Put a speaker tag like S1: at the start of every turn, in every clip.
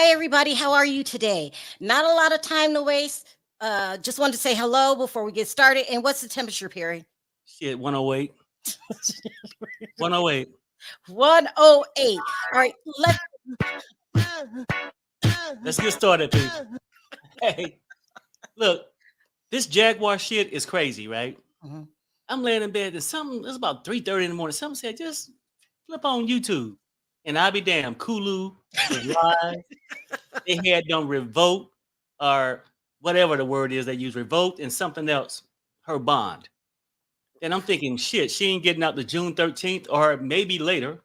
S1: Hi, everybody. How are you today? Not a lot of time to waste. Just wanted to say hello before we get started. And what's the temperature, Perry?
S2: Shit, 108. 108.
S1: 108. All right, let's.
S2: Let's get started, people. Hey, look, this Jaguar shit is crazy, right?
S1: Mhm.
S2: I'm laying in bed and it's about 3:30 in the morning. Something said, just flip on YouTube. And I'll be damn, Kulu was live. They had them revoke or whatever the word is they use, revoked and something else, her bond. And I'm thinking, shit, she ain't getting out to June 13th or maybe later.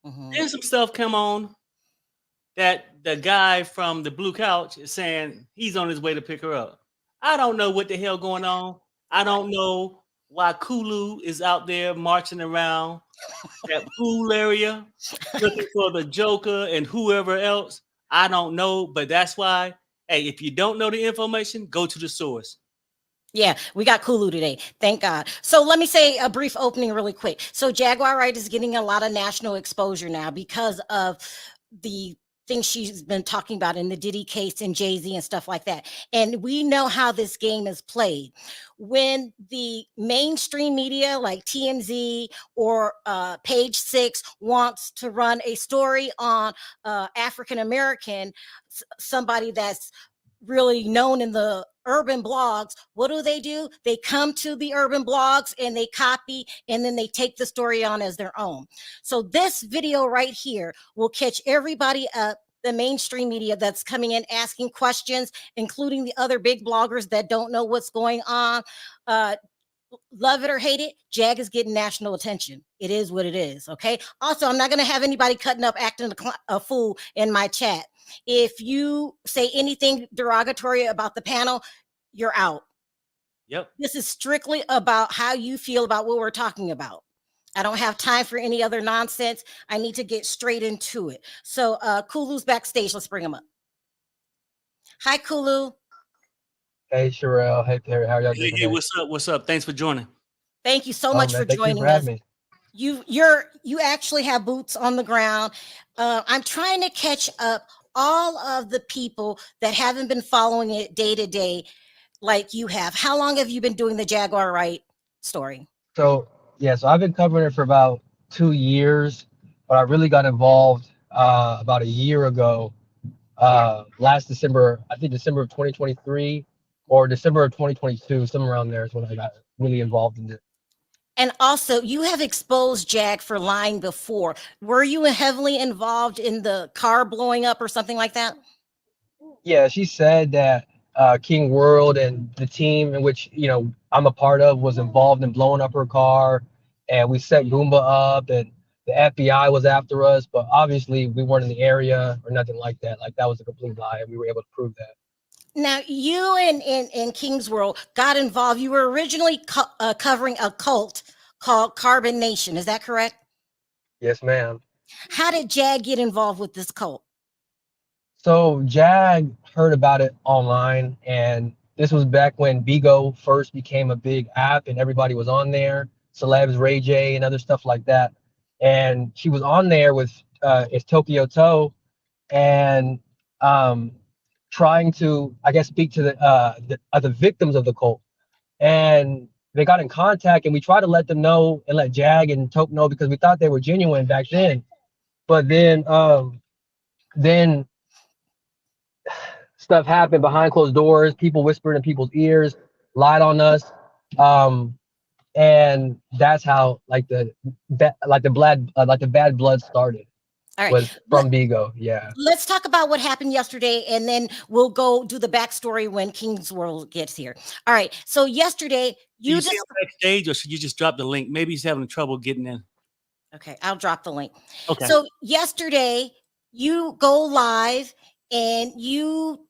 S1: Mhm.
S2: Then some stuff come on that the guy from the blue couch is saying he's on his way to pick her up. I don't know what the hell going on. I don't know why Kulu is out there marching around that pool area looking for the Joker and whoever else. I don't know, but that's why. Hey, if you don't know the information, go to the source.
S1: Yeah, we got Kulu today. Thank God. So let me say a brief opening really quick. So Jaguar Wright is getting a lot of national exposure now because of the things she's been talking about in the Diddy case and Jay-Z and stuff like that. And we know how this game is played. When the mainstream media like TMZ or Page Six wants to run a story on African American, somebody that's really known in the urban blogs, what do? They come to the urban blogs and they copy and then they take the story on as their own. So this video right here will catch everybody up, the mainstream media that's coming in asking questions, including the other big bloggers that don't know what's going on. Love it or hate it, Jag is getting national attention. It is what it is. Okay. Also, I'm not going to have anybody cutting up, acting a fool in my chat. If you say anything derogatory about the panel, you're out.
S2: Yep.
S1: This is strictly about how you feel about what we're talking about. I don't have time for any other nonsense. I need to get straight into it. So Kulu's backstage. Let's bring him up. Hi, Kulu.
S3: Hey Sharrell, hey Perry, how are y'all
S2: Hey,
S3: doing
S2: hey,
S3: today?
S2: what's up? What's up? Thanks for joining.
S1: Thank you so
S3: Oh
S1: much
S3: man,
S1: for
S3: thank you for
S1: joining us.
S3: having me.
S1: You actually have boots on the ground. I'm trying to catch up all of the people that haven't been following it day to day like you have. How long have you been doing the Jaguar Wright story?
S3: So I've been covering it for about 2 years, but I really got involved about a year ago. Last December, I think December of 2023 or December of 2022, somewhere around there is when I got really involved in it.
S1: And also, you have exposed Jag for lying before. Were you heavily involved in the car blowing up or something like that?
S3: Yeah, she said that King World and the team in which I'm a part of was involved in blowing up her car, and we set Goomba up, and the FBI was after us, but obviously we weren't in the area or nothing like that. Like that was a complete lie, and we were able to prove that.
S1: Now, you and King's World got involved. You were originally covering a cult called Carbon Nation. Is that correct?
S3: Yes, ma'am.
S1: How did Jag get involved with this cult?
S3: So Jag heard about it online, and this was back when Bigo first became a big app, and everybody was on there, celebs, Ray J, and other stuff like that. And she was on there with it's Tokyo Toe, and um, trying to, I guess, speak to the victims of the cult. And they got in contact, and we tried to let them know and let Jag and Toke know because we thought they were genuine back then. But then stuff happened behind closed doors. People whispered in people's ears, lied on us, and that's how the bad blood started.
S1: All right.
S3: Was from Bigo. Yeah.
S1: Let's talk about what happened yesterday, and then we'll go do the backstory when King's World gets here. All right. So yesterday,
S2: you see him backstage, or should you just drop the link? Maybe he's having trouble getting in.
S1: Okay, I'll drop the link.
S2: Okay.
S1: So yesterday, you go live and you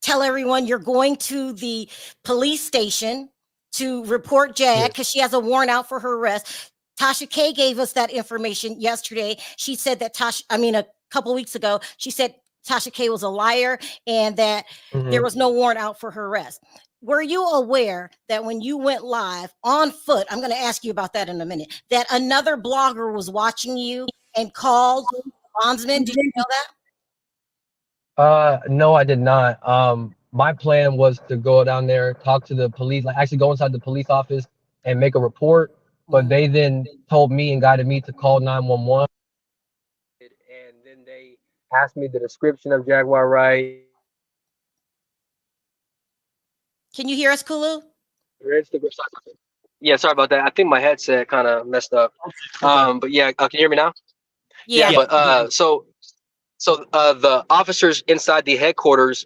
S1: tell everyone you're going to the police station to report Jag because she has a warrant out for her arrest. Tasha K gave us that information yesterday. She said that a couple of weeks ago, she said Tasha K was a liar and that there was no warrant out for her arrest. Were you aware that when you went live on foot, I'm going to ask you about that in a minute, that another blogger was watching you and called bondsman? Did you know that?
S3: No, I did not. My plan was to go down there, talk to the police, like actually go inside the police office and make a report. But
S1: Mhm.
S3: they then told me and guided me to call 911. And then they asked me the description of Jaguar Wright.
S1: Can you hear us, Kulu?
S3: Your Instagram. Yeah, sorry about that. I think my headset kind of messed up.
S2: Okay.
S3: But yeah, can you hear me now? Yeah,
S1: Yeah.
S2: Yeah.
S3: but the officers inside the headquarters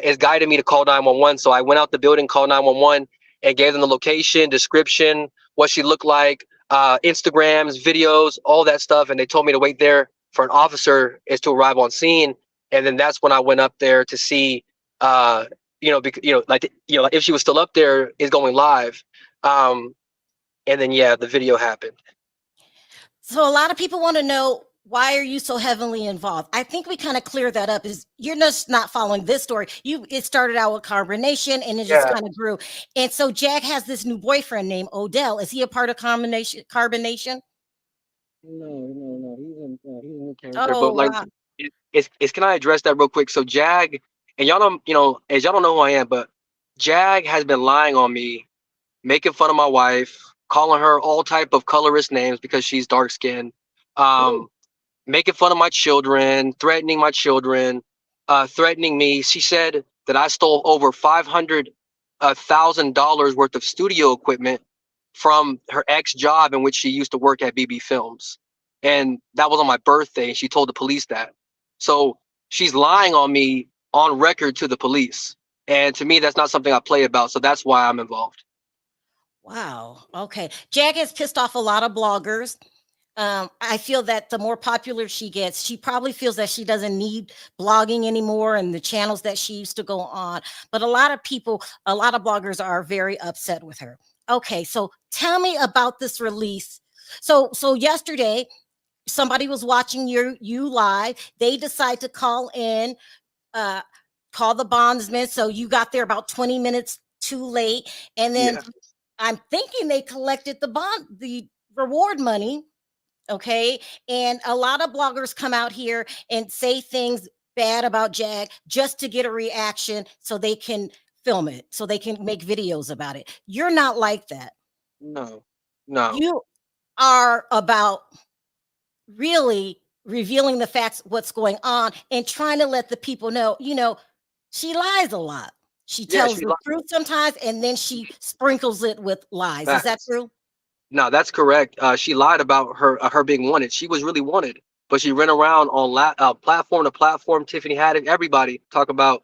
S3: is guiding me to call 911. So I went out the building, called 911, and gave them the location, description, what she looked like, Instagrams, videos, all that stuff, and they told me to wait there for an officer is to arrive on scene, and then that's when I went up there to see, because like if she was still up there, is going live, and then yeah, the video happened.
S1: So a lot of people want to know, why are you so heavily involved? I think we kind of clear that up. Is you're just not following this story. It started out with Carbonation and it just
S3: Yeah.
S1: kind of grew. And so Jag has this new boyfriend named Odell. Is he a part of Carbonation?
S3: No. He's in character.
S1: Oh
S3: But like,
S1: wow.
S3: it's can I address that real quick? So Jag, and y'all don't, as y'all don't know who I am, but Jag has been lying on me, making fun of my wife, calling her all type of colorist names because she's dark skinned, making fun of my children, threatening my children, threatening me. She said that I stole over $500,000 worth of studio equipment from her ex job in which she used to work at BB Films, and that was on my birthday. And she told the police that. So she's lying on me on record to the police, and to me, that's not something I play about. So that's why I'm involved.
S1: Wow. Okay. Jag has pissed off a lot of bloggers. I feel that the more popular she gets, she probably feels that she doesn't need blogging anymore and the channels that she used to go on. But a lot of people, a lot of bloggers are very upset with her. Okay, so tell me about this release. So yesterday, somebody was watching you live. They decide to call in, uh, call the bondsman. So you got there about 20 minutes too late, and then
S3: Yeah.
S1: I'm thinking they collected the reward money. Okay. And a lot of bloggers come out here and say things bad about Jag just to get a reaction so they can film it, so they can make videos about it. You're not like that.
S3: No.
S1: You are about really revealing the facts, what's going on, and trying to let the people know, she lies a lot. She
S3: Yeah,
S1: tells the truth sometimes, and then she sprinkles it with lies. Is that
S3: facts.
S1: true?
S3: No, that's correct. She lied about her being wanted. She was really wanted, but she ran around on platform to platform. Tiffany Haddish, everybody talk about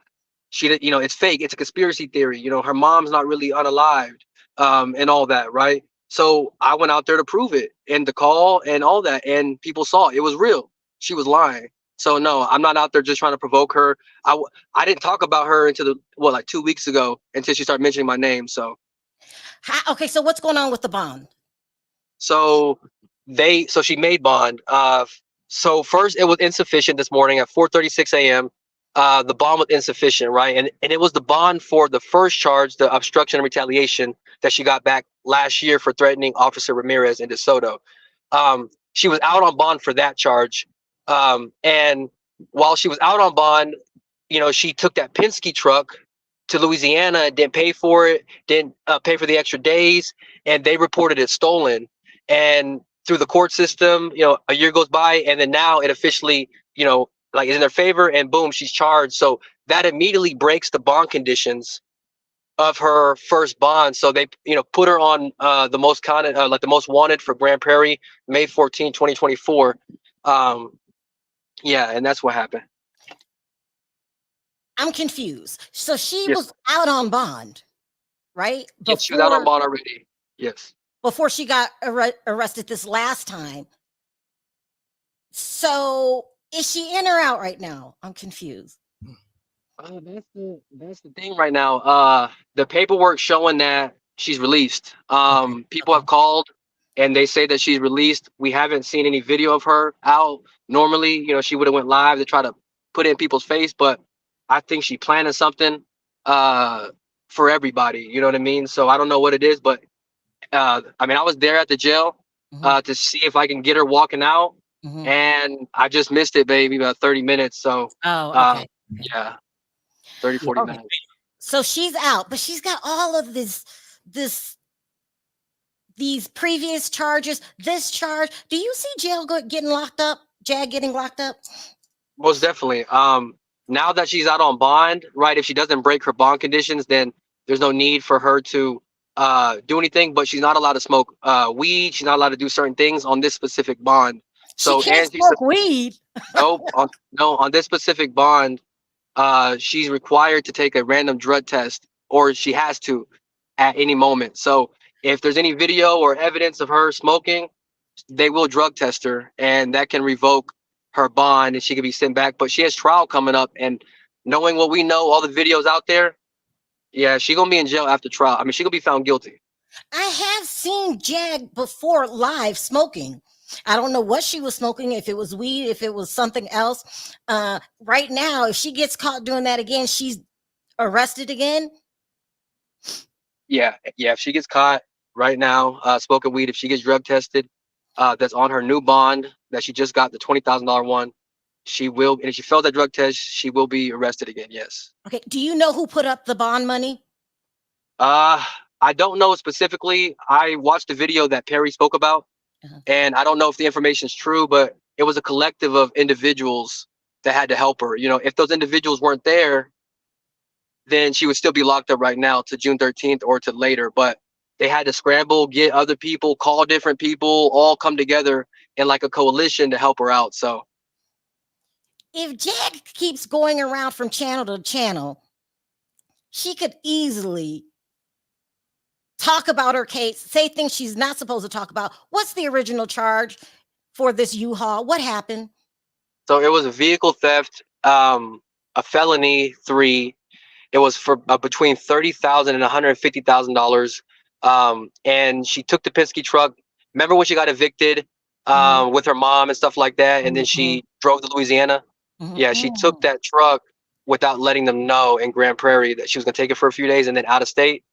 S3: she did. It's fake. It's a conspiracy theory. Her mom's not really unalived, and all that, right? So I went out there to prove it and the call and all that, and people saw it was real. She was lying. So no, I'm not out there just trying to provoke her. I didn't talk about her until like 2 weeks ago until she started mentioning my name. So.
S1: Okay, so what's going on with the bond?
S3: So she made bond. So first it was insufficient this morning at 4:36 a.m. The bond was insufficient, right? And it was the bond for the first charge, the obstruction and retaliation that she got back last year for threatening Officer Ramirez in DeSoto. She was out on bond for that charge. And while she was out on bond, she took that Penske truck to Louisiana, didn't pay for it, didn't pay for the extra days, and they reported it stolen. And through the court system, a year goes by, and then now it officially, like is in their favor, and boom, she's charged. So that immediately breaks the bond conditions of her first bond. So they, put her on the most like the most wanted for Grand Prairie, May 14, 2024. Yeah, and that's what happened.
S1: I'm confused. So she
S3: Yes.
S1: was out on bond, right?
S3: Yes, she was out on bond already. Yes.
S1: Before she got arrested this last time. So is she in or out right now? I'm confused.
S3: That's the thing right now. The paperwork showing that she's released. People have called and they say that she's released. We haven't seen any video of her out. Normally, she would have went live to try to put it in people's face, but I think she planning something for everybody. You know what I mean? So I don't know what it is, but I was there at the jail to see if I can get her walking out. And I just missed it, baby, about 30 minutes. So
S1: okay.
S4: Yeah, 30, 49.
S1: Okay. So she's out, but she's got all of these previous charges, this charge. Do you see getting locked up? Jag getting locked up?
S4: Most definitely. Now that she's out on bond, right? If she doesn't break her bond conditions, then there's no need for her to do anything. But she's not allowed to smoke weed. She's not allowed to do certain things on this specific bond. So
S1: she can't
S4: and
S1: smoke weed.
S4: no, on this specific bond, she's required to take a random drug test, or she has to at any moment. So if there's any video or evidence of her smoking, they will drug test her, and that can revoke her bond, and she could be sent back. But she has trial coming up, and knowing what we know, all the videos out there, yeah, she gonna be in jail after trial. I mean, she gonna be found guilty.
S1: I have seen Jag before live smoking. I don't know what she was smoking, if it was weed, if it was something else. Right now, if she gets caught doing that again, she's arrested again.
S4: Yeah. If she gets caught right now smoking weed, if she gets drug tested, that's on her new bond that she just got, the $20,000 one, she will. And if she failed that drug test, she will be arrested again. Yes.
S1: Okay. Do you know who put up the bond money?
S4: I don't know specifically. I watched the video that Perry spoke about, and I don't know if the information is true, but it was a collective of individuals that had to help her. You know, if those individuals weren't there, then she would still be locked up right now to June 13th or to later. But they had to scramble, get other people, call different people, all come together in like a coalition to help her out. So
S1: if Jag keeps going around from channel to channel, she could easily talk about her case, say things she's not supposed to talk about. What's the original charge for this U-Haul? What happened?
S4: So it was a vehicle theft, a felony 3. It was for between $30,000 and $150,000. And she took the Penske truck. Remember when she got evicted with her mom and stuff like that, and then she drove to Louisiana? Yeah, she took that truck without letting them know in Grand Prairie that she was going to take it for a few days and then out of state.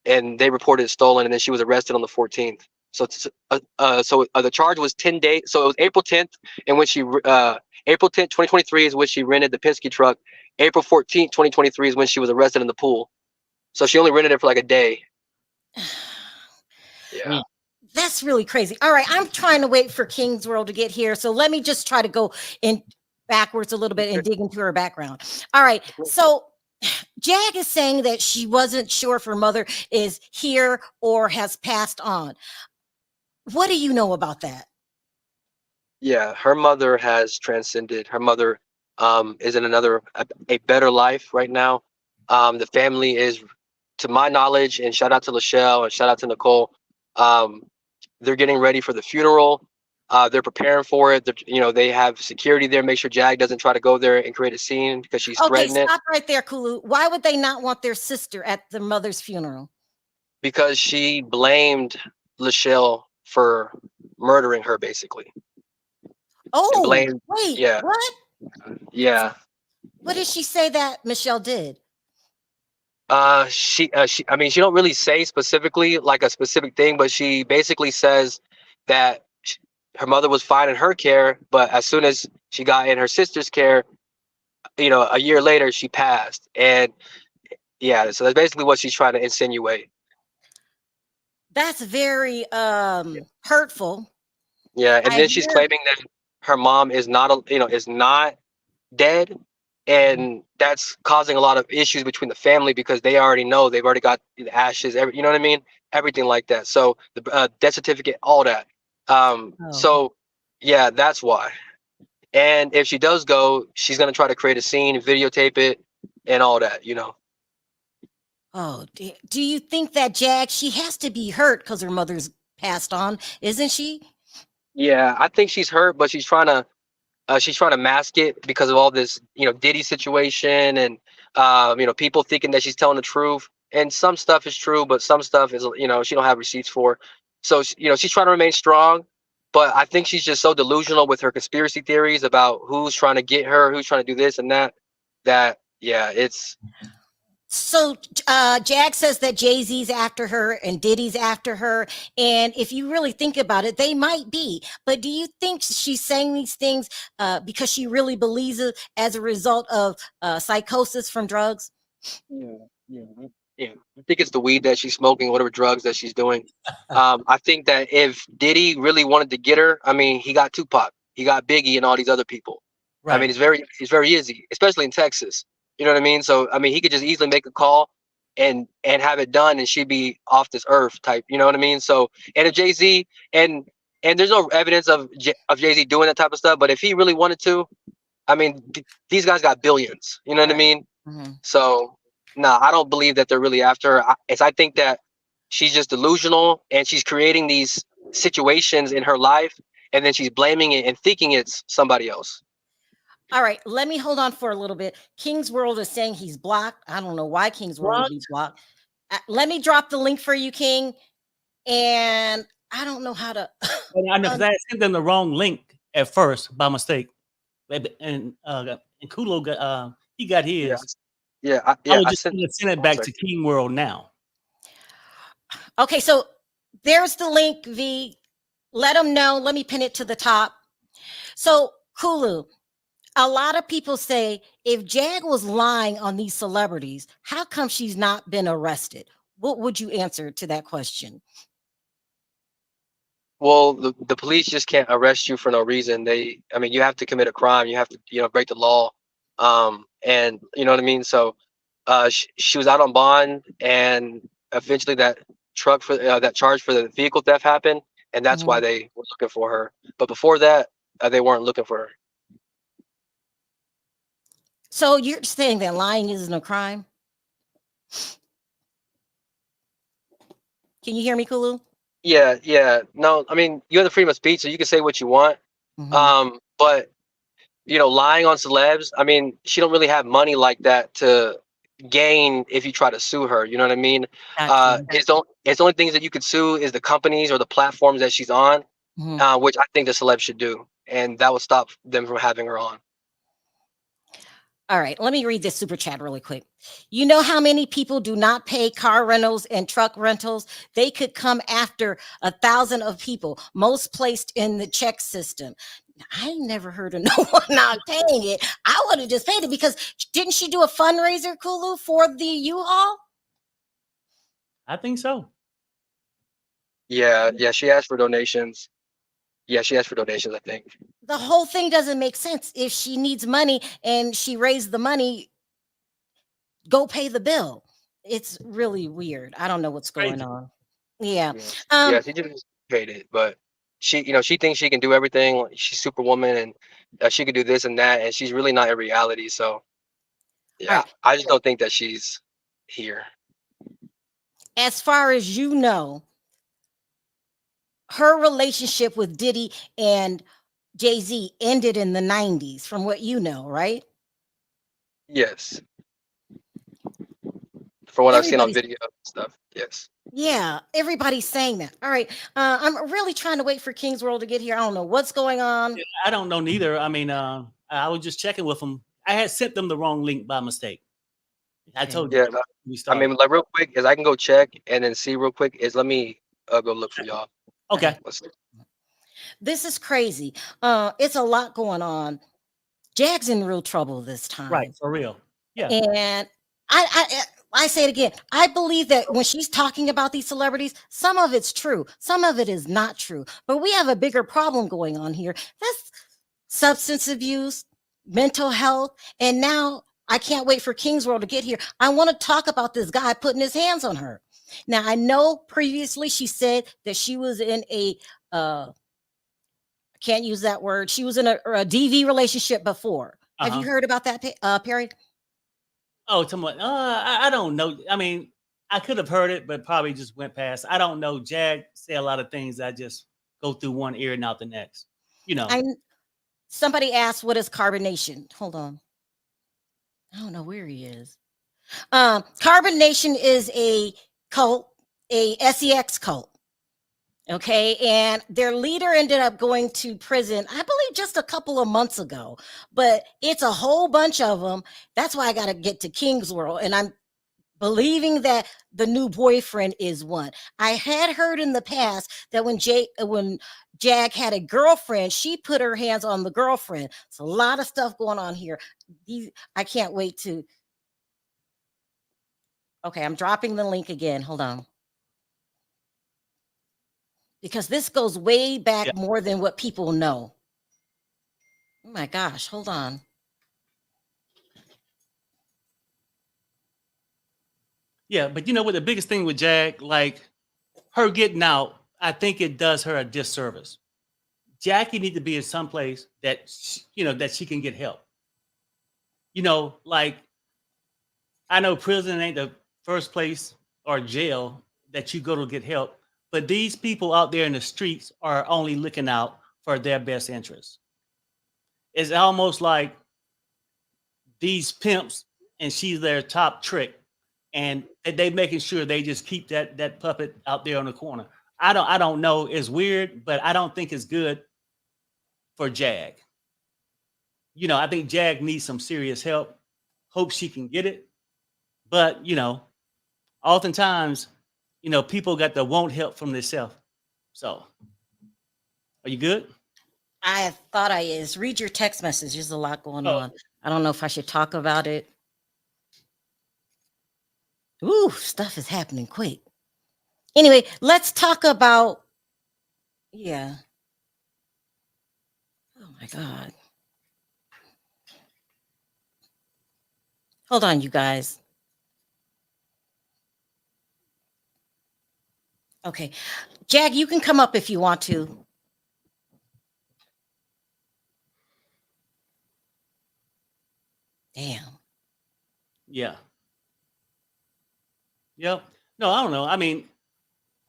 S4: And they reported it stolen, and then she was arrested on the 14th. So the charge was 10 days. So it was April 10th, and when she April 10th, 2023 is when she rented the Penske truck. April 14th, 2023 is when she was arrested in the pool. So she only rented it for like a day. Yeah.
S1: That's really crazy. All right, I'm trying to wait for King's World to get here. So let me just try to go in backwards a little bit and dig into her background. All right, so Jag is saying that she wasn't sure if her mother is here or has passed on. What do you know about that?
S4: Yeah, her mother has transcended. Her mother is in a better life right now. The family is, to my knowledge, and shout out to Lachelle and shout out to Nicole, they're getting ready for the funeral. They're preparing for it. They have security there, make sure Jag doesn't try to go there and create a scene because she's threatening it.
S1: Stop right there, Kulu. Why would they not want their sister at their mother's funeral?
S4: Because she blamed Lachelle for murdering her, basically.
S1: Oh,
S4: blamed,
S1: wait,
S4: yeah.
S1: What?
S4: Yeah.
S1: What did she say that Michelle did?
S4: She don't really say specifically like a specific thing, but she basically says that her mother was fine in her care, but as soon as she got in her sister's care, a year later she passed. And yeah, so that's basically what she's trying to insinuate.
S1: That's very hurtful.
S4: Yeah, and then she's claiming that her mom is not dead, and that's causing a lot of issues between the family because they already know, they've already got the ashes, you know what I mean, everything like that. So the death certificate, all that. So yeah, that's why. And if she does go, she's gonna try to create a scene, videotape it, and all that.
S1: Oh, do you think that Jag, she has to be hurt because her mother's passed on, isn't she?
S4: Yeah, I think she's hurt, but she's trying to mask it because of all this, Diddy situation and people thinking that she's telling the truth. And some stuff is true, but some stuff is, she don't have receipts for. So, she's trying to remain strong, but I think she's just so delusional with her conspiracy theories about who's trying to get her, who's trying to do this and that, yeah, it's
S1: So Jag says that Jay-Z's after her and Diddy's after her. And if you really think about it, they might be. But do you think she's saying these things because she really believes it as a result of psychosis from drugs?
S4: Yeah, yeah, yeah. I think it's the weed that she's smoking, whatever drugs that she's doing. I think that if Diddy really wanted to get her, I mean, he got Tupac, he got Biggie, and all these other people. I mean, it's very easy, especially in Texas. You know what I mean? So I mean, he could just easily make a call and have it done, and she'd be off this earth type. You know what I mean? So, and if Jay-Z and there's no evidence of Jay-Z doing that type of stuff, but if he really wanted to, I mean, these guys got billions. You know what I mean?
S1: Mm-hmm.
S4: So no, I don't believe that they're really after her. I think that she's just delusional and she's creating these situations in her life, and then she's blaming it and thinking it's somebody else.
S1: All right, let me hold on for a little bit. King's World is saying he's blocked. I don't know why King's World would be blocked. Let me drop the link for you, King. And I don't know how to.
S2: I know because I sent them the wrong link at first by mistake, and Kulu got he got his.
S4: Yeah,
S2: I was just going to send it back to King World now.
S1: Okay, so there's the link. V, let them know. Let me pin it to the top. So Kulu. A lot of people say if Jag was lying on these celebrities, how come she's not been arrested? What would you answer to that question?
S4: Well, the police just can't arrest you for no reason. I mean, you have to commit a crime. You have to, break the law. And you know what I mean? So, she was out on bond, and eventually that charge for the vehicle theft happened, and that's why they were looking for her. But before that, they weren't looking for her.
S1: So you're saying that lying isn't a crime? Can you hear me, Kulu?
S4: Yeah. No, I mean, you have the freedom of speech, so you can say what you want. But lying on celebs, I mean, she don't really have money like that to gain if you try to sue her. You know what I mean? It's the only things that you could sue is the companies or the platforms that she's on, which I think the celebs should do, and that would stop them from having her on.
S1: All right, let me read this super chat really quick. You know how many people do not pay car rentals and truck rentals? They could come after 1,000 of people, most placed in the check system. I never heard of no one not paying it. I would have just paid it because didn't she do a fundraiser, Kulu, for the U-Haul?
S2: I think so.
S4: Yeah, she asked for donations. Yeah, she asked for donations, I think.
S1: The whole thing doesn't make sense. If she needs money and she raised the money, go pay the bill. It's really weird. I don't know what's going on. Yeah.
S4: She just paid it, but she thinks she can do everything. She's Superwoman, and she can do this and that, and she's really not in reality. So, yeah, right. I just don't think that she's here.
S1: As far as you know, her relationship with Diddy and Jay-Z ended in the 90s, from what you know, right?
S4: Yes. From what I've seen on video and stuff, yes.
S1: Yeah, everybody's saying that. All right. I'm really trying to wait for King's World to get here. I don't know what's going on.
S2: Yeah, I don't know neither. I mean, I was just checking with them. I had sent them the wrong link by mistake. I told you.
S4: Yeah, I mean, like real quick, is I can go check and then see real quick. Let me go look for y'all.
S2: Okay.
S1: This is crazy. It's a lot going on. Jag's in real trouble this time.
S2: Right, for real. Yeah.
S1: And I say it again. I believe that when she's talking about these celebrities, some of it's true, some of it is not true. But we have a bigger problem going on here. That's substance abuse, mental health, and now I can't wait for King's World to get here. I want to talk about this guy putting his hands on her. Now, I know previously she said that she was in a I can't use that word. She was in a DV relationship before. Have you heard about that, Perry?
S2: Oh, I don't know. I mean, I could have heard it, but probably just went past. I don't know. Jag say a lot of things. I just go through one ear and out the next.
S1: Somebody asked, what is carbonation? Hold on. I don't know where he is. Carbonation is a cult, a sex cult. Okay, and their leader ended up going to prison, I believe just a couple of months ago, but it's a whole bunch of them. That's why I got to get to King's World, and I'm believing that the new boyfriend is one. I had heard in the past that when Jag had a girlfriend, she put her hands on the girlfriend. It's a lot of stuff going on here. I can't wait to. Okay, I'm dropping the link again. Hold on. Because this goes way back more than what people know. Oh my gosh, hold on.
S2: Yeah, but you know what? The biggest thing with Jag, like her getting out, I think it does her a disservice. Jackie need to be in some place that that she can get help. Like I know prison ain't the first place or jail that you go to get help, but these people out there in the streets are only looking out for their best interests. It's almost like these pimps and she's their top trick, and they making sure they just keep that puppet out there on the corner. I don't know. It's weird, but I don't think it's good for Jag. I think Jag needs some serious help. Hope she can get it. But, oftentimes, people got the won't help from themselves. So, are you good?
S1: I thought I is. Read your text message. There's a lot going on. I don't know if I should talk about it. Ooh, stuff is happening quick. Anyway, let's talk about, yeah. Oh my God. Hold on, you guys. Okay. Jag, you can come up if you want to. Damn.
S2: Yeah. Yep. No, I don't know. I mean,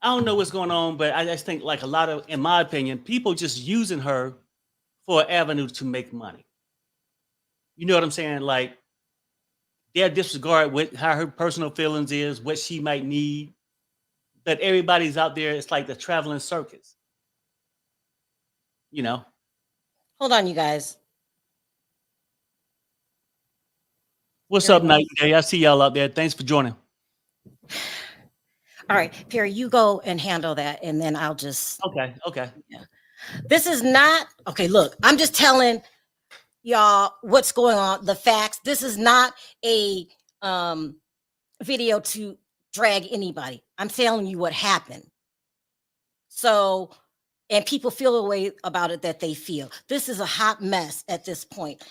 S2: I don't know what's going on, but I just think like a lot of, in my opinion, people just using her for an avenue to make money. You know what I'm saying? Like they'll disregard how her personal feelings is, what she might need. But everybody's out there. It's like the traveling circus.
S1: Hold on, you guys.
S2: What's up, Night and Day? I see y'all out there. Thanks for joining.
S1: All right, Perry, you go and handle that, and then I'll just.
S2: Okay.
S1: Yeah. This is not okay. Look, I'm just telling y'all what's going on. The facts. This is not a video to drag anybody. I'm telling you what happened. So, and people feel a way about it that they feel. This is a hot mess at this point.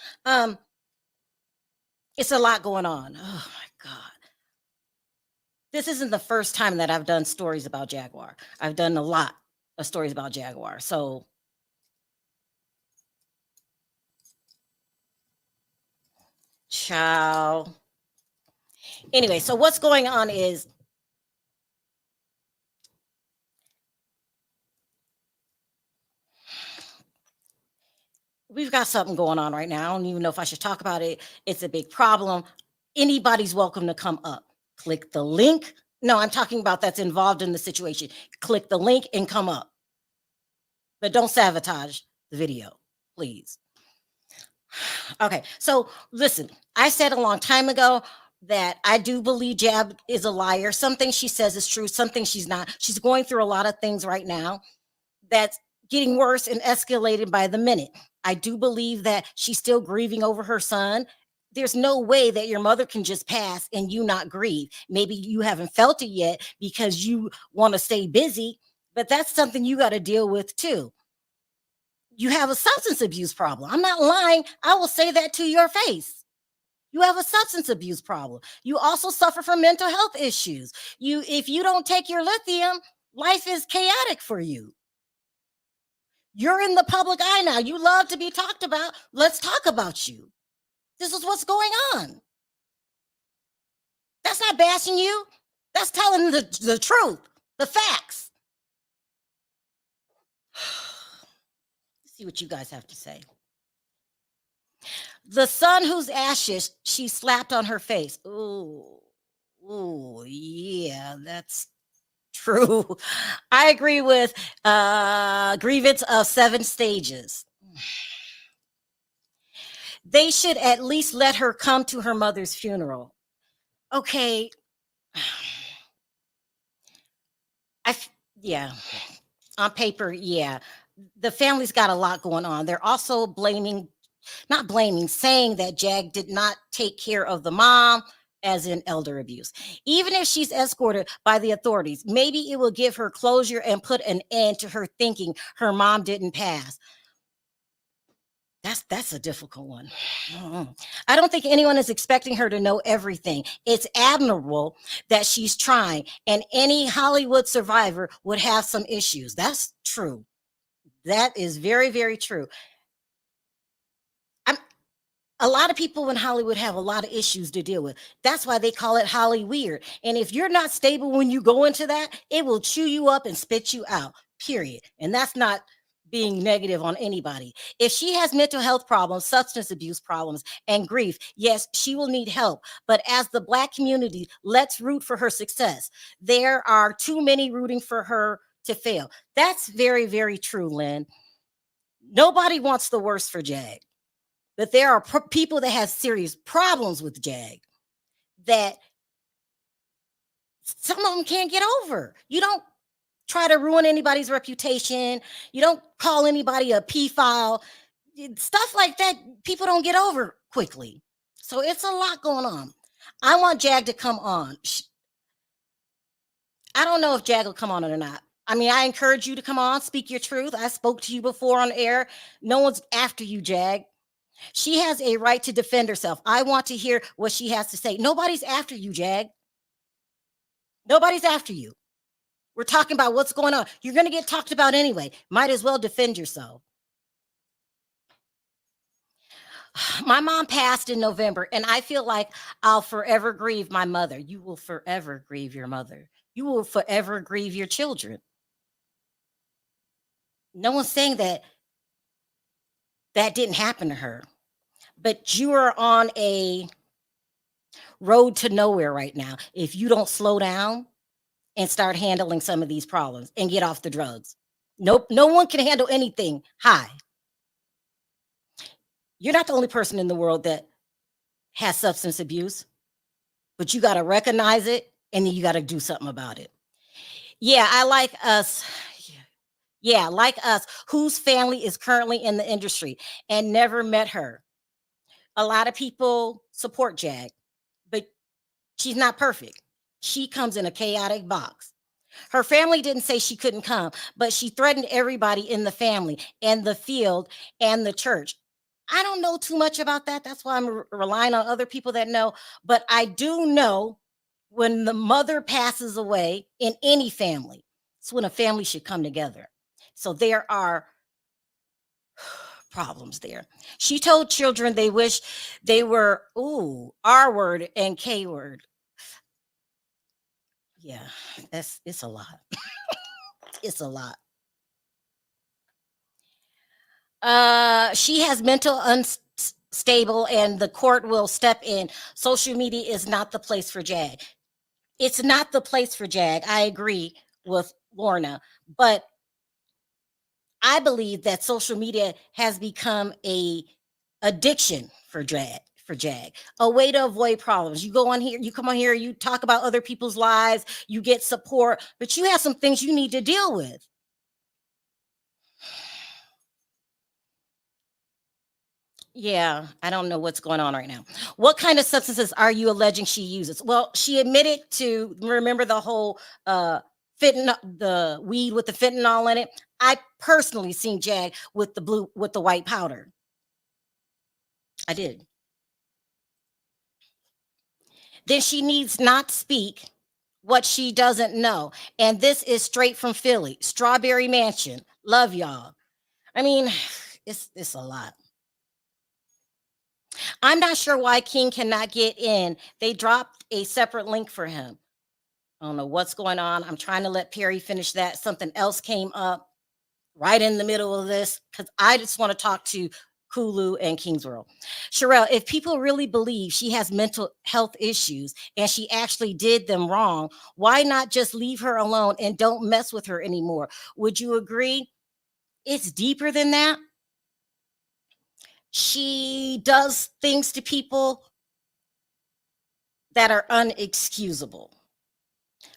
S1: It's a lot going on. Oh my God. This isn't the first time that I've done stories about Jaguar. I've done a lot of stories about Jaguar. So ciao. Anyway, so what's going on is we've got something going on right now. I don't even know if I should talk about it. It's a big problem. Anybody's welcome to come up. Click the link. No, I'm talking about that's involved in the situation. Click the link and come up. But don't sabotage the video, please. Okay, so listen, I said a long time ago that I do believe Jab is a liar. Something she says is true, something she's not. She's going through a lot of things right now that's getting worse and escalated by the minute. I do believe that she's still grieving over her son. There's no way that your mother can just pass and you not grieve. Maybe you haven't felt it yet because you want to stay busy, but that's something you got to deal with too. You have a substance abuse problem. I'm not lying. I will say that to your face. You have a substance abuse problem. You also suffer from mental health issues. If you don't take your lithium, life is chaotic for you. You're in the public eye now. You love to be talked about. Let's talk about you. This is what's going on. That's not bashing you. That's telling the truth, the facts. Let's see what you guys have to say. The son whose ashes she slapped on her face. Ooh, yeah, that's true. I agree with grievance of 7 stages. They should at least let her come to her mother's funeral. Okay, Yeah, on paper, yeah. The family's got a lot going on. They're also saying that Jag did not take care of the mom, as in elder abuse. Even if she's escorted by the authorities, maybe it will give her closure and put an end to her thinking her mom didn't pass. That's a difficult one. I don't think anyone is expecting her to know everything. It's admirable that she's trying, and any Hollywood survivor would have some issues. That's true. That is very, very true. A lot of people in Hollywood have a lot of issues to deal with. That's why they call it Holly weird. And if you're not stable when you go into that, it will chew you up and spit you out, period. And that's not being negative on anybody. If she has mental health problems, substance abuse problems, and grief, yes, she will need help. But as the Black community, let's root for her success. There are too many rooting for her to fail. That's very, very true, Lynn. Nobody wants the worst for Jag. But there are people that have serious problems with Jag that some of them can't get over. You don't try to ruin anybody's reputation. You don't call anybody a pedophile. Stuff like that, people don't get over quickly. So it's a lot going on. I want Jag to come on. I don't know if Jag will come on or not. I mean, I encourage you to come on, speak your truth. I spoke to you before on air. No one's after you, Jag. She has a right to defend herself. I want to hear what she has to say. Nobody's after you, Jag. Nobody's after you. We're talking about what's going on. You're going to get talked about anyway. Might as well defend yourself. My mom passed in November, and I feel like I'll forever grieve my mother. You will forever grieve your mother. You will forever grieve your children. No one's saying that didn't happen to her. But you are on a road to nowhere right now if you don't slow down and start handling some of these problems and get off the drugs. Nope, no one can handle anything high. You're not the only person in the world that has substance abuse, but you got to recognize it and then you got to do something about it. Yeah, I like us. Yeah, like us, whose family is currently in the industry and never met her. A lot of people support Jag, but she's not perfect. She comes in a chaotic box. Her family didn't say she couldn't come, but she threatened everybody in the family and the field and the church. I don't know too much about that. That's why I'm relying on other people that know. But I do know when the mother passes away in any family, it's when a family should come together. So there are problems there. She told children they wish they were, R word and K word. Yeah, it's a lot. It's a lot. She has mental unstable and the court will step in. Social media is not the place for Jag. It's not the place for Jag. I agree with Lorna, but I believe that social media has become a addiction for Jag, a way to avoid problems. You go on here, you come on here, you talk about other people's lives, you get support, but you have some things you need to deal with. Yeah, I don't know what's going on right now. What kind of substances are you alleging she uses? Well, she admitted to, remember the whole fentanyl, the weed with the fentanyl in it. I personally seen Jag with the white powder. I did. Then she needs not speak what she doesn't know. And this is straight from Philly. Strawberry Mansion. Love y'all. I mean, it's a lot. I'm not sure why King cannot get in. They dropped a separate link for him. I don't know what's going on. I'm trying to let Perry finish that. Something else came up right in the middle of this because I just want to talk to Kulu and Kingsworld. Sharrell, if people really believe she has mental health issues and she actually did them wrong, why not just leave her alone and don't mess with her anymore? Would you agree? It's deeper than that. She does things to people that are unexcusable,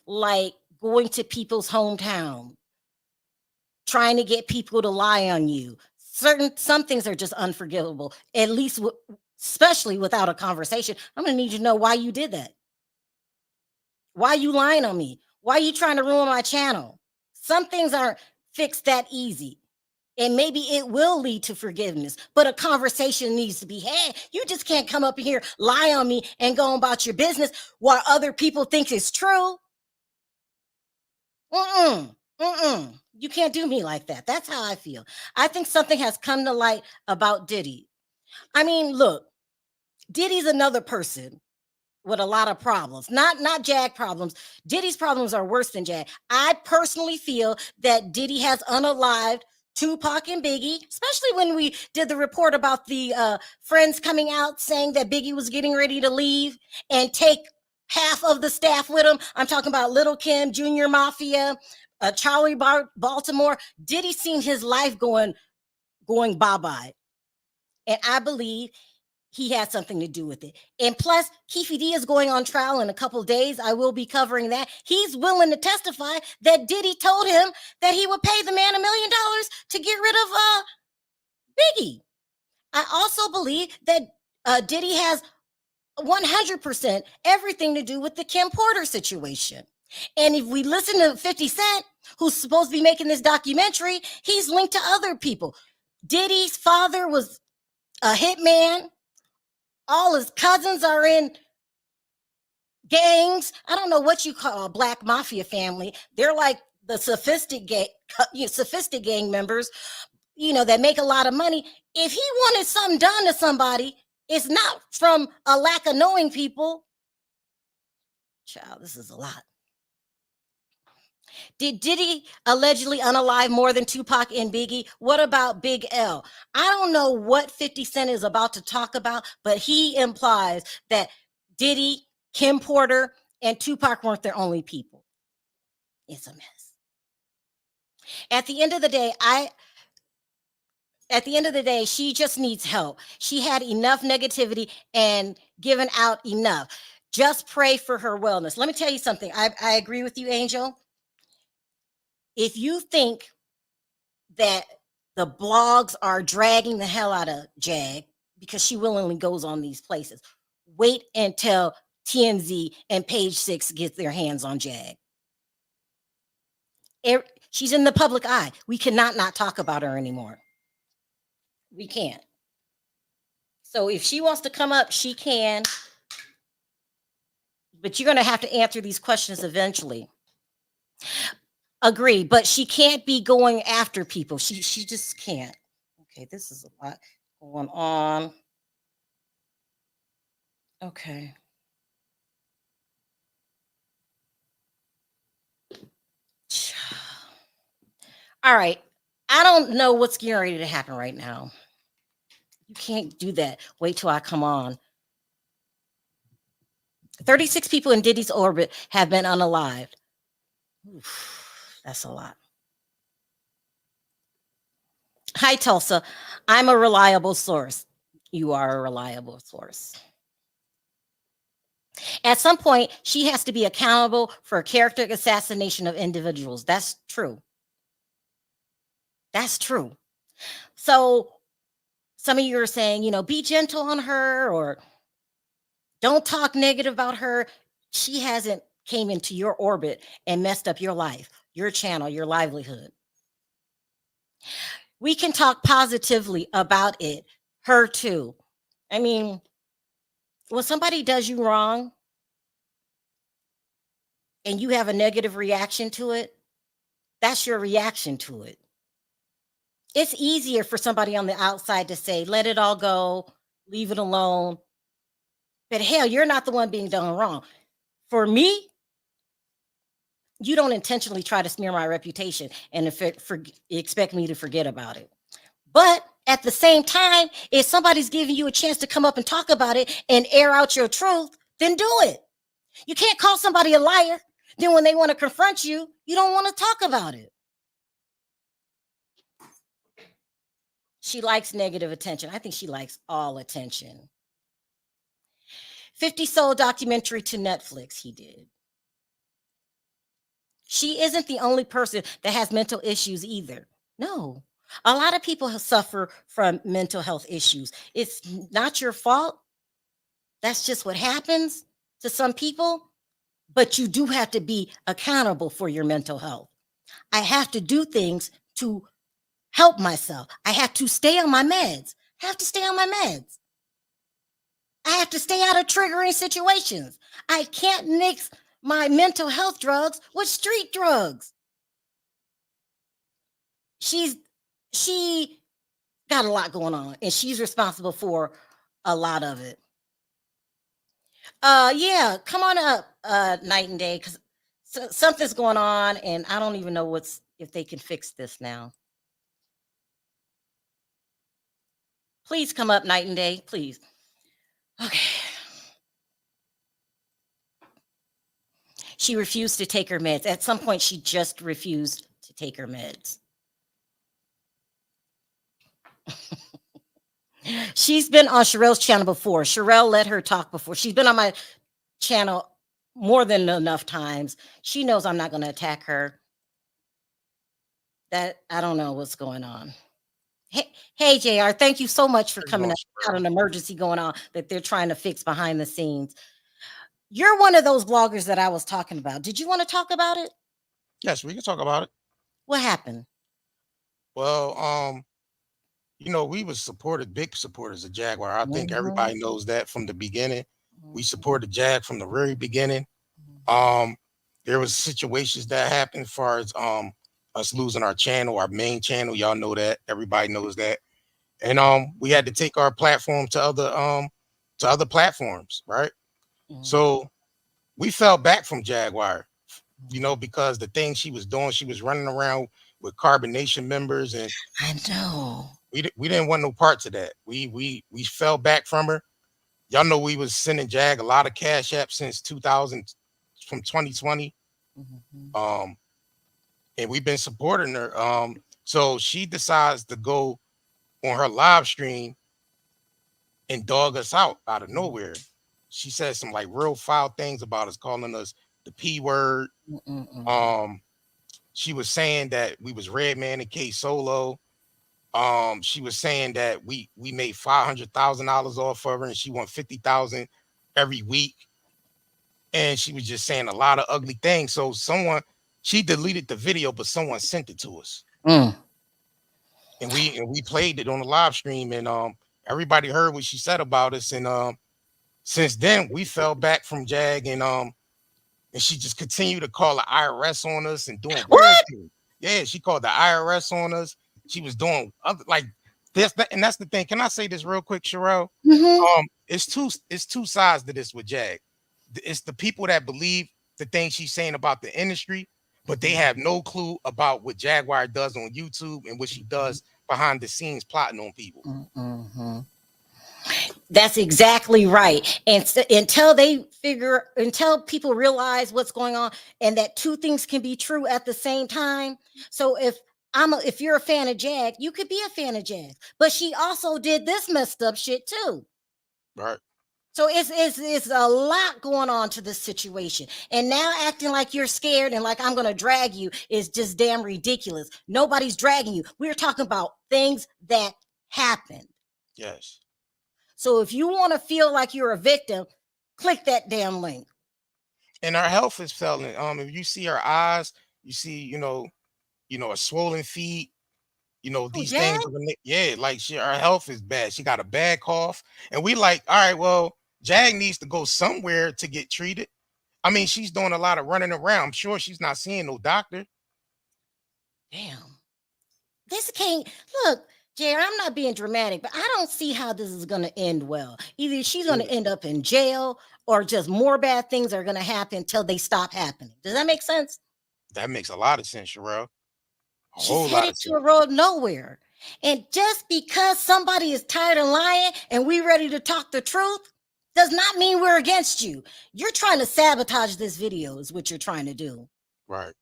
S1: like going to people's hometown, trying to get people to lie on you. Some things are just unforgivable, at least especially without a conversation. I'm going to need you to know why you did that. Why you lying on me? Why are you trying to ruin my channel? Some things aren't fixed that easy. And maybe it will lead to forgiveness, but a conversation needs to be had. You just can't come up here, lie on me, and go about your business while other people think it's true. You can't do me like that. That's how I feel. I think something has come to light about Diddy. I mean, look, Diddy's another person with a lot of problems. Not Jag problems. Diddy's problems are worse than Jag. I personally feel that Diddy has unalived Tupac and Biggie, especially when we did the report about the friends coming out saying that Biggie was getting ready to leave and take half of the staff with him. I'm talking about Little Kim, Junior Mafia, Charlie Baltimore. Diddy seen his life going bye-bye. And I believe he had something to do with it. And plus, Keefe D is going on trial in a couple of days. I will be covering that. He's willing to testify that Diddy told him that he would pay the man $1 million to get rid of Biggie. I also believe that Diddy has 100% everything to do with the Kim Porter situation. And if we listen to 50 Cent, who's supposed to be making this documentary, he's linked to other people. Diddy's father was a hitman. All his cousins are in gangs. I don't know what you call a black mafia family. They're like the sophisticated gang members, that make a lot of money. If he wanted something done to somebody, it's not from a lack of knowing people. Child, this is a lot. Did Diddy allegedly unalive more than Tupac and Biggie? What about Big L? I don't know what 50 Cent is about to talk about, but he implies that Diddy, Kim Porter, and Tupac weren't their only people. It's a mess. At the end of the day, she just needs help. She had enough negativity and given out enough. Just pray for her wellness. Let me tell you something. I agree with you, Angel. If you think that the blogs are dragging the hell out of Jag because she willingly goes on these places, wait until TMZ and Page Six get their hands on Jag. She's in the public eye. We cannot not talk about her anymore. We can't. So if she wants to come up, she can. But you're going to have to answer these questions eventually. Agree, but she can't be going after people. She just can't. Okay, this is a lot going on. Okay. All right. I don't know what's getting ready to happen right now. You can't do that. Wait till I come on. 36 people in Diddy's orbit have been unalived. Oof. That's a lot. Hi, Tulsa. I'm a reliable source. You are a reliable source. At some point, she has to be accountable for character assassination of individuals. That's true. That's true. So some of you are saying, be gentle on her or don't talk negative about her. She hasn't came into your orbit and messed up your life, your channel, your livelihood. We can talk positively about it, her too. I mean, when somebody does you wrong and you have a negative reaction to it, that's your reaction to it. It's easier for somebody on the outside to say, let it all go, leave it alone. But hell, you're not the one being done wrong. For me, you don't intentionally try to smear my reputation and expect me to forget about it. But at the same time, if somebody's giving you a chance to come up and talk about it and air out your truth, then do it. You can't call somebody a liar. Then when they want to confront you, you don't want to talk about it. She likes negative attention. I think she likes all attention. 50 sold documentary to Netflix, he did. She isn't the only person that has mental issues either. No. A lot of people suffer from mental health issues. It's not your fault. That's just what happens to some people. But you do have to be accountable for your mental health. I have to do things to help myself. I have to stay on my meds. I have to stay on my meds. I have to stay out of triggering situations. I can't mix my mental health drugs with street drugs. She got a lot going on, and she's responsible for a lot of it. Yeah, come on up, Night and Day, because something's going on, and I don't even know if they can fix this now. Please come up, Night and Day, please. Okay. She refused to take her meds. At some point, she just refused to take her meds. She's been on Sharrell's channel before. Sharrell let her talk before. She's been on my channel more than enough times. She knows I'm not going to attack her. That I don't know what's going on. Hey, JR, thank you so much for coming up. Got an emergency going on that they're trying to fix behind the scenes. You're one of those bloggers that I was talking about. Did you want to talk about it?
S5: Yes, we can talk about it.
S1: What happened?
S5: Well, we was big supporters of Jaguar. I think everybody knows that from the beginning. We supported Jag from the very beginning. There was situations that happened as far as us losing our channel, our main channel. Y'all know that. Everybody knows that. And we had to take our platform to other platforms, right? So we fell back from Jaguar, because the thing she was doing, she was running around with Carbonation members, and
S1: I know
S5: we didn't want no parts of that. We fell back from her. Y'all know we was sending Jag a lot of cash apps since 2000, from 2020. And we've been supporting her. So she decides to go on her live stream and dog us out of nowhere. She said some like real foul things about us, calling us the P word. She was saying that we was Redman and K Solo. She was saying that we made $500,000 off of her, and she won $50,000 every week. And she was just saying a lot of ugly things. So she deleted the video, but someone sent it to us. And we played it on the live stream, and everybody heard what she said about us. And since then we fell back from Jag, and she just continued to call the IRS on us and doing weird things. Yeah, she called the IRS on us. She was doing other like this, and that's the thing. Can I say this real quick, Sharrell? It's two sides to this with Jag. It's the people that believe the things she's saying about the industry, but they have no clue about what Jaguar does on YouTube and what she does behind the scenes plotting on people.
S1: That's exactly right. And until people realize what's going on, and that two things can be true at the same time. So if you're a fan of Jag, you could be a fan of Jag, but she also did this messed up shit too.
S5: Right.
S1: So it's a lot going on to this situation. And now acting like you're scared and like I'm going to drag you is just damn ridiculous. Nobody's dragging you. We're talking about things that happened.
S5: Yes.
S1: So if you want to feel like you're a victim, click that damn link.
S5: And our health is failing. If you see her eyes, you see, a swollen feet, these things. Yeah, like her health is bad. She got a bad cough. And we like, all right, well, Jag needs to go somewhere to get treated. I mean, she's doing a lot of running around. I'm sure she's not seeing no doctor.
S1: Damn. This can't look, Jerry, I'm not being dramatic, but I don't see how this is going to end well. Either she's going to end up in jail, or just more bad things are going to happen until they stop happening. Does that make sense?
S5: That makes a lot of sense, Sharrell.
S1: She's headed to a road nowhere. And just because somebody is tired of lying and we ready to talk the truth does not mean we're against you. You're trying to sabotage this video is what you're trying to do.
S5: Right.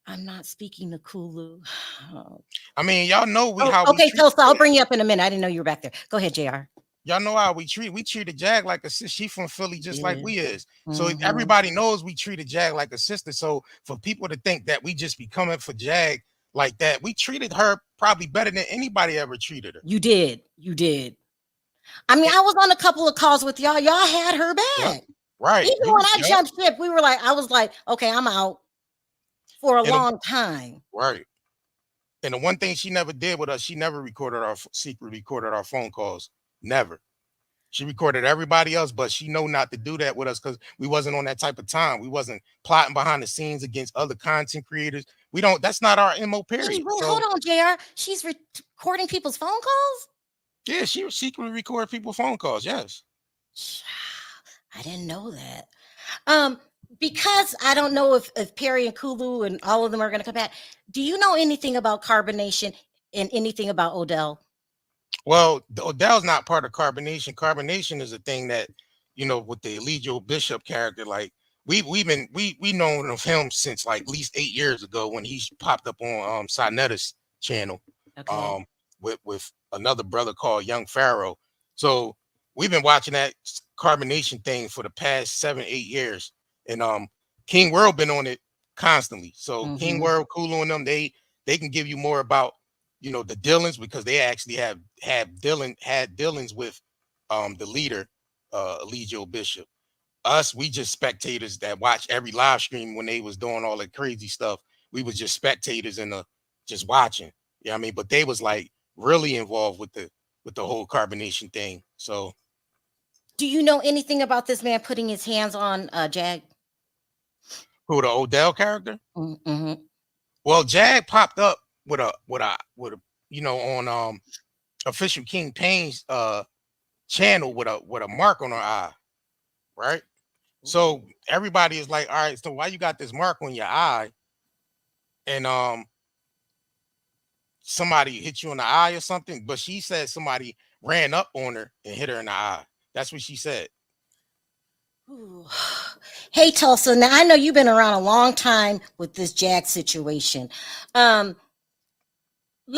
S1: I'm not speaking to Kulu.
S5: I mean, y'all know
S1: okay, so I'll bring you up in a minute. I didn't know you were back there. Go ahead, JR.
S5: y'all know how we treated Jag like a sister. She from Philly just like
S1: Yeah.
S5: we is. So
S1: Mhm.
S5: everybody knows we treated Jag like a sister. So for people to think that we just be coming for Jag like that, we treated her probably better than anybody ever treated her.
S1: You did. I mean, I was on a couple of calls with y'all. Y'all had her
S5: Yep.
S1: back.
S5: Right.
S1: Even when I jumped ship, I was like, okay, I'm out for a
S5: And
S1: long time.
S5: right. And the one thing she never did with us, she never secretly recorded our phone calls. Never. She recorded everybody else, but she know not to do that with us because we wasn't on that type of time. We wasn't plotting behind the scenes against other content creators. We don't. That's not our MO.
S1: Wait,
S5: Period. So
S1: hold on, JR. She's recording people's phone calls?
S5: yeah, she would secretly record people's phone calls. Yes.
S1: I didn't know that. Because I don't know if Perry and Kulu and all of them are going to come back. Do you know anything about carbonation and anything about Odell?
S5: Well, Odell's not part of carbonation. Carbonation is a thing that, with the Eligio Bishop character, like we known of him since like at least 8 years ago when he popped up on Sinetta's channel.
S1: Okay.
S5: With another brother called Young Pharaoh. So we've been watching that carbonation thing for the past 7-8 years. And King World been on it constantly. So King World, Kulu and them, they can give you more about the dealings because they actually had dealings with the leader, Eligio Bishop. Us, we just spectators that watch every live stream when they was doing all that crazy stuff. We was just spectators and just watching. Yeah, I mean, but they was like really involved with the whole carbonation thing. So
S1: Do you know anything about this man putting his hands on Jag?
S5: who, the Odell character?
S1: Mm-hmm.
S5: Well, Jag popped up with a on Official King Payne's channel with a mark on her eye, right? So everybody is like, all right, so why you got this mark on your eye? And somebody hit you in the eye or something, but she said somebody ran up on her and hit her in the eye. That's what she said.
S1: Ooh. Hey, Tulsa. Now I know you've been around a long time with this Jag situation. Let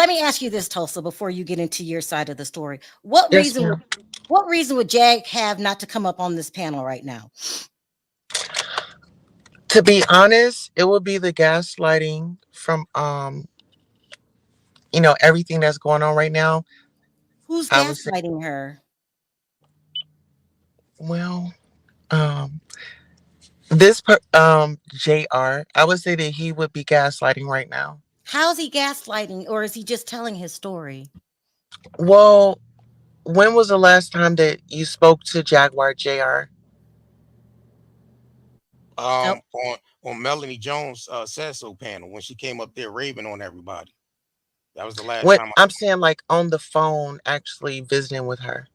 S1: me ask you this, Tulsa, before you get into your side of the story. What
S6: Yes,
S1: reason
S6: ma'am.
S1: would Jag have not to come up on this panel right now?
S6: To be honest, it would be the gaslighting from everything that's going on right now.
S1: Who's
S6: I would say,
S1: gaslighting her?
S6: well, JR, I would say that he would be gaslighting right now.
S1: How's he gaslighting, or is he just telling his story?
S6: Well, when was the last time that you spoke to Jaguar, JR?
S1: Nope.
S5: On Melanie Jones said so panel when she came up there raving on everybody. That was the last
S6: What
S5: time
S6: I'm saying, like on the phone, actually visiting with her.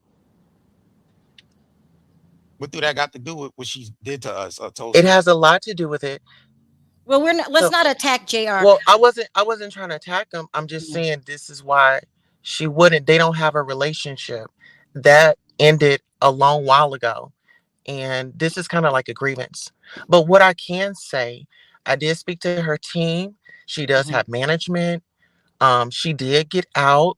S5: What do that got to do with what she did to us?
S6: It has a lot to do with it.
S1: Well, let's
S6: So,
S1: not attack JR.
S6: well, I wasn't trying to attack him. I'm just saying this is why she wouldn't. They don't have a relationship that ended a long while ago, and this is kind of like a grievance. But what I can say, I did speak to her team. She does have management. She did get out,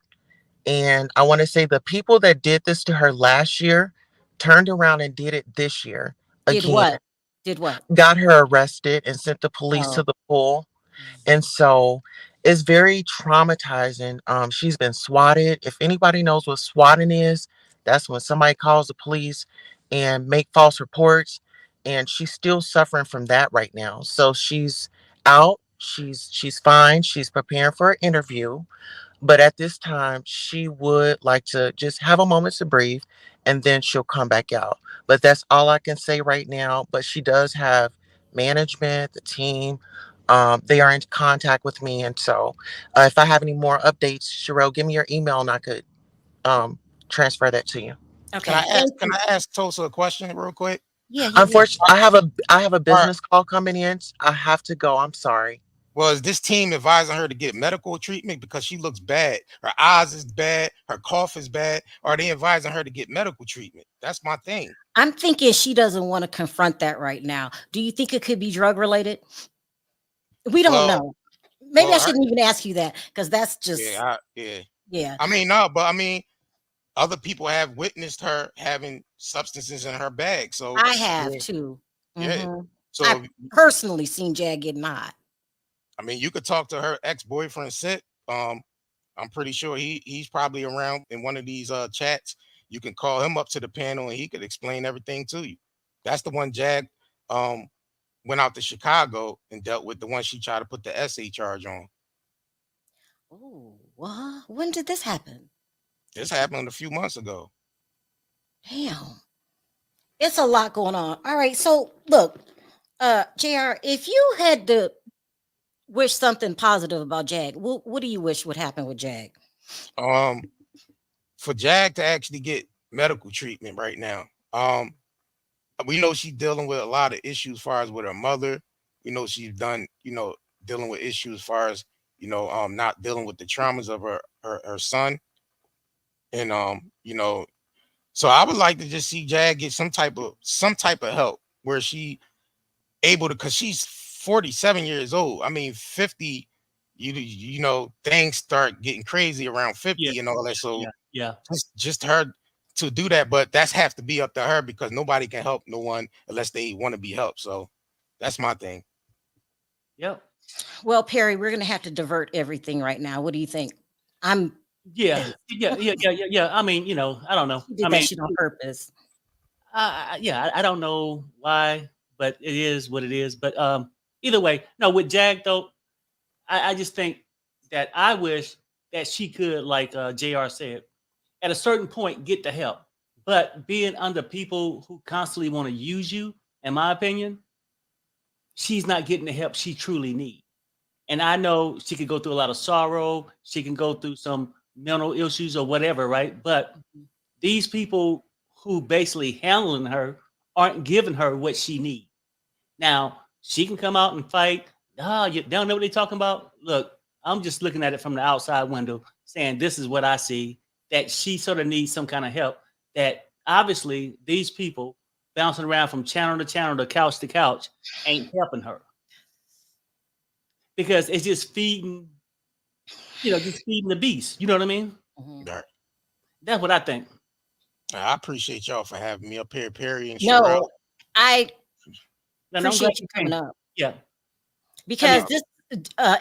S6: and I want to say the people that did this to her last year turned around and did it this year
S1: Did
S6: again.
S1: what? Did what?
S6: Got her arrested and sent the police
S1: Oh.
S6: to the pool. And so it's very traumatizing. She's been swatted. If anybody knows what swatting is, that's when somebody calls the police and make false reports. And she's still suffering from that right now. So she's out. She's fine. She's preparing for an interview. But at this time, she would like to just have a moment to breathe and then she'll come back out. But that's all I can say right now. But she does have management, the team. They are in contact with me. And so if I have any more updates, Sharrell, give me your email and I could transfer that to you.
S1: Okay.
S5: Can I ask Tulsa a question real quick?
S1: Yeah.
S6: Unfortunately, I have a business call coming in. I have to go. I'm sorry.
S5: Well, is this team advising her to get medical treatment because she looks bad? Her eyes is bad. Her cough is bad. Are they advising her to get medical treatment? That's my thing.
S1: I'm thinking she doesn't want to confront that right now. Do you think it could be drug related? We don't know. Maybe I shouldn't even ask you that because that's just
S5: yeah.
S1: yeah.
S5: I mean, no, but I mean, other people have witnessed her having substances in her bag. So
S1: I have too.
S5: yeah.
S1: Mhm.
S5: So
S1: I personally seen Jag getting hot.
S5: I mean, you could talk to her ex-boyfriend Sid. I'm pretty sure he's probably around in one of these chats. You can call him up to the panel and he could explain everything to you. That's the one Jag um went out to Chicago and dealt with, the one she tried to put the essay charge on.
S1: Oh, what? When did this happen?
S5: This happened a few months ago.
S1: Damn. It's a lot going on. All right. So look, JR, if you had to wish something positive about Jag, what do you wish would happen with Jag?
S5: Um, for Jag to actually get medical treatment right now. We know she's dealing with a lot of issues as far as with her mother. We know she's done, dealing with issues as far as, not dealing with the traumas of her son. And so I would like to just see Jag get some type of help where she able to, because she's 47 years old. I mean, 50, things start getting crazy around 50
S2: Yeah.
S5: and all that. So
S2: Yeah.
S5: just her to do that, but that's have to be up to her because nobody can help no one unless they want to be helped. So that's my thing.
S2: Yep.
S1: Well, Perry, we're going to have to divert everything right now. What do you think?
S2: Yeah. I mean, I don't know.
S1: She did
S2: I
S1: that
S2: mean,
S1: shit on purpose.
S2: I don't know why, but it is what it is. But either way, no, with Jag though, I just think that I wish that she could, like JR said, at a certain point get the help. But being under people who constantly want to use you, in my opinion, she's not getting the help she truly needs. And I know she could go through a lot of sorrow, she can go through some mental issues or whatever, right? But these people who basically handling her aren't giving her what she needs. Now, she can come out and fight. You don't know what they're talking about? Look, I'm just looking at it from the outside window, saying this is what I see, that she sort of needs some kind of help. That obviously these people bouncing around from channel to channel to couch ain't helping her. Because it's just feeding the beast. You know what I mean?
S1: Mhm.
S5: Right.
S2: That's what I think.
S5: I appreciate y'all for having me up here, Perry and Sharrell.
S1: No, I
S2: And I'm glad
S1: appreciate you
S2: came.
S1: coming up
S2: Yeah.
S1: because this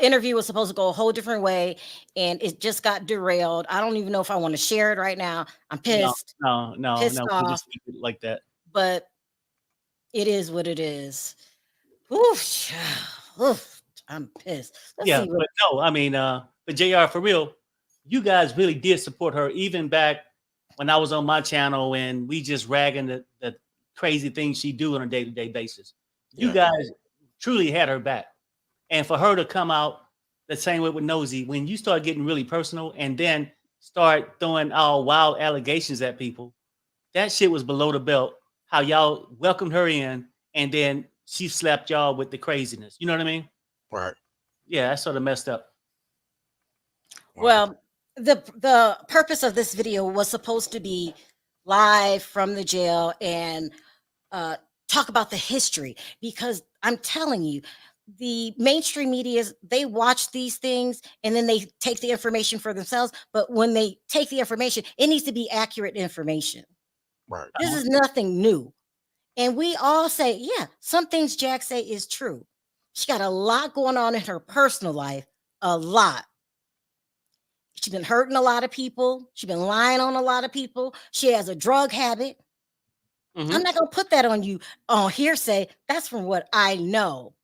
S1: interview was supposed to go a whole different way and it just got derailed. I don't even know if I want to share it right now. I'm pissed,
S2: No.
S1: pissed
S2: We
S1: off,
S2: just keep it like that.
S1: but it is what it is. Oof, oof, I'm pissed. Let's
S2: Yeah,
S1: see what
S2: but no, I mean, but JR, for real, you guys really did support her even back when I was on my channel and we just ragging the crazy things she do on a day-to-day basis. You
S5: Yeah.
S2: guys truly had her back. And for her to come out the same way with Nosy, when you start getting really personal and then start throwing all wild allegations at people, that shit was below the belt. How y'all welcomed her in and then she slapped y'all with the craziness. You know what I mean?
S5: Right.
S2: Yeah, that's sort of messed up.
S1: Well, the purpose of this video was supposed to be live from the jail and talk about the history, because I'm telling you, the mainstream media, they watch these things and then they take the information for themselves. But when they take the information, it needs to be accurate information.
S5: Right.
S1: This is nothing new. And we all say, yeah, some things Jag say is true. She got a lot going on in her personal life, a lot. She's been hurting a lot of people. She's been lying on a lot of people. She has a drug habit.
S2: Mhm.
S1: I'm not going to put that on you on hearsay. That's from what I know.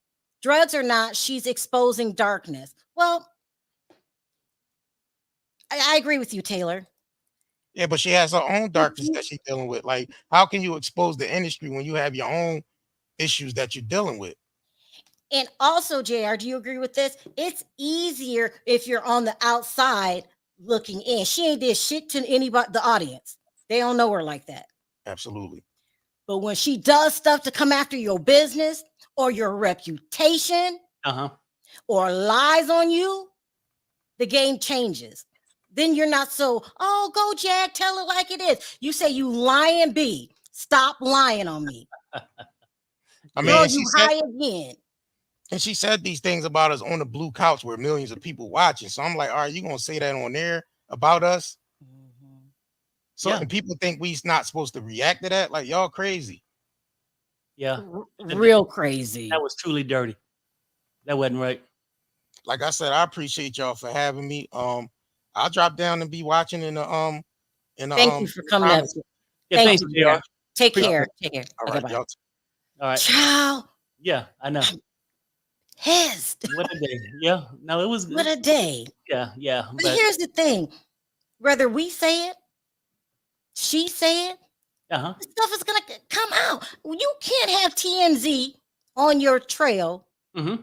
S1: Drugs or not, she's exposing darkness. Well, I agree with you, Taylor.
S5: Yeah, but she has her own darkness that she's dealing with. Like, how can you expose the industry when you have your own issues that you're dealing with?
S1: And also, JR, do you agree with this? It's easier if you're on the outside looking in. She ain't did shit to anybody, the audience. They don't know her like that.
S5: Absolutely.
S1: But when she does stuff to come after your business or your reputation or lies on you, the game changes. Then you're not so, oh, go Jag, tell it like it is. You say, you lying B, stop lying on me.
S5: I
S1: Girl,
S5: mean,
S1: you high again.
S5: and she said these things about us on the blue couch where millions of people watching. So I'm like, all right, you gonna say that on there about us? certain people think we's not supposed to react to that. Like y'all crazy.
S2: Yeah.
S1: Real crazy.
S2: That was truly dirty. That wasn't right.
S5: Like I said, I appreciate y'all for having me. I'll drop down and be watching in the
S1: Thank you for coming up.
S5: comments.
S2: Yeah,
S1: Thank
S2: thanks,
S1: you.
S2: JR.
S1: Take
S2: Appreciate
S1: care.
S2: it.
S1: Take care.
S5: All
S1: Okay,
S5: right,
S1: bye.
S5: y'all.
S2: All right.
S1: Ciao.
S2: Yeah, I know.
S1: Pissed.
S2: What a day. Yeah. No, it was
S1: What a day.
S2: yeah.
S1: But
S2: But
S1: here's the thing. Whether we say it, she say it,
S2: uh-huh.
S1: this stuff is going to come out. You can't have TMZ on your trail
S2: Mm-hmm.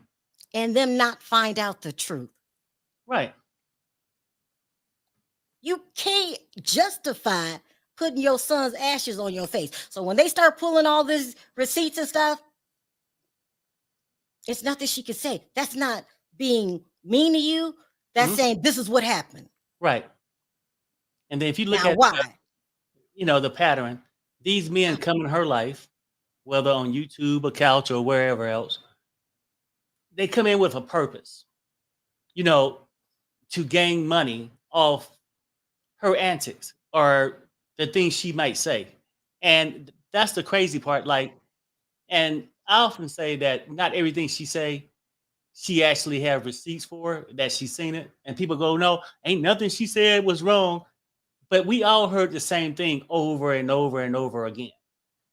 S1: and them not find out the truth.
S2: Right.
S1: You can't justify putting your son's ashes on your face. So when they start pulling all these receipts and stuff, it's nothing she can say. That's not being mean to you. That's saying this is what happened.
S2: Right. And then if you look
S1: Now,
S2: at
S1: why?
S2: the pattern, these men come in her life, whether on YouTube, a couch, or wherever else, they come in with a purpose, to gain money off her antics or the things she might say. And that's the crazy part. Like, and I often say that not everything she say, she actually have receipts for, that she's seen it. And people go, no, ain't nothing she said was wrong. But we all heard the same thing over and over and over again.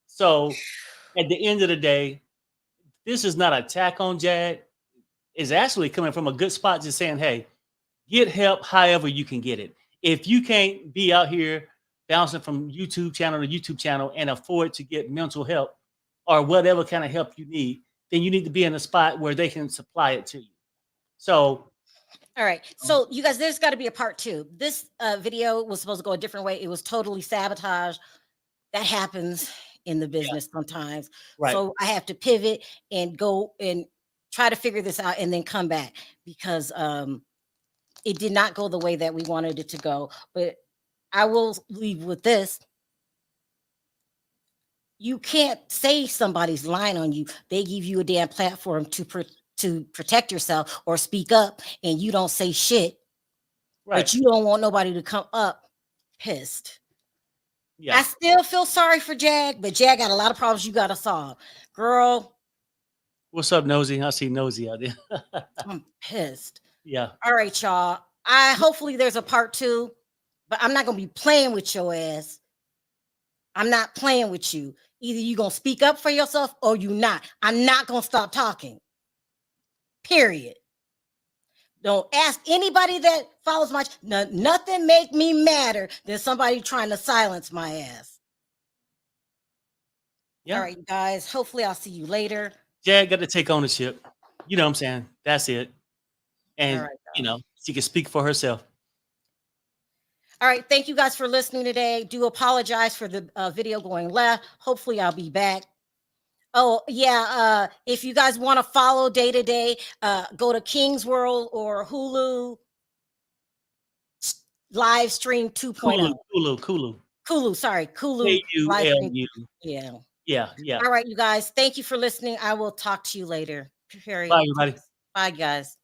S2: So at the end of the day, this is not an attack on Jag. It's actually coming from a good spot, just saying, hey, get help however you can get it. If you can't be out here bouncing from YouTube channel to YouTube channel and afford to get mental help or whatever kind of help you need, then you need to be in a spot where they can supply it to you. So,
S1: all right. So you guys, there's got to be a part 2. This video was supposed to go a different way. It was totally sabotage. That happens in the business sometimes.
S2: right.
S1: So I have to pivot and go and try to figure this out and then come back because it did not go the way that we wanted it to go. But I will leave with this. You can't say somebody's lying on you. They give you a damn platform to protect yourself or speak up, and you don't say shit.
S2: Right.
S1: But you don't want nobody to come up pissed.
S2: Yeah.
S1: I still feel sorry for Jag, but Jag got a lot of problems you got to solve. Girl,
S2: What's up, Nosy? I see Nosy out there.
S1: I'm pissed.
S2: Yeah.
S1: All right, y'all. Hopefully there's a part 2, but I'm not going to be playing with your ass. I'm not playing with you. Either you going to speak up for yourself or you not. I'm not going to stop talking. Period. Don't ask anybody that follows my nothing make me madder than somebody trying to silence my ass.
S2: Yeah.
S1: All right, you guys. Hopefully I'll see you later.
S2: Jag got to take ownership. You know what I'm saying? That's it. And,
S1: All right,
S2: she can speak for herself.
S1: All right. Thank you guys for listening today. Do apologize for the video going left. Hopefully I'll be back. Oh, yeah. If you guys want to follow day to day, go to King's World or Hulu live stream 2.0. Kulu. Sorry. Kulu. Live stream. Yeah.
S2: Yeah.
S1: All right, you guys. Thank you for listening. I will talk to you later. Period.
S2: Bye, everybody.
S1: Bye, guys.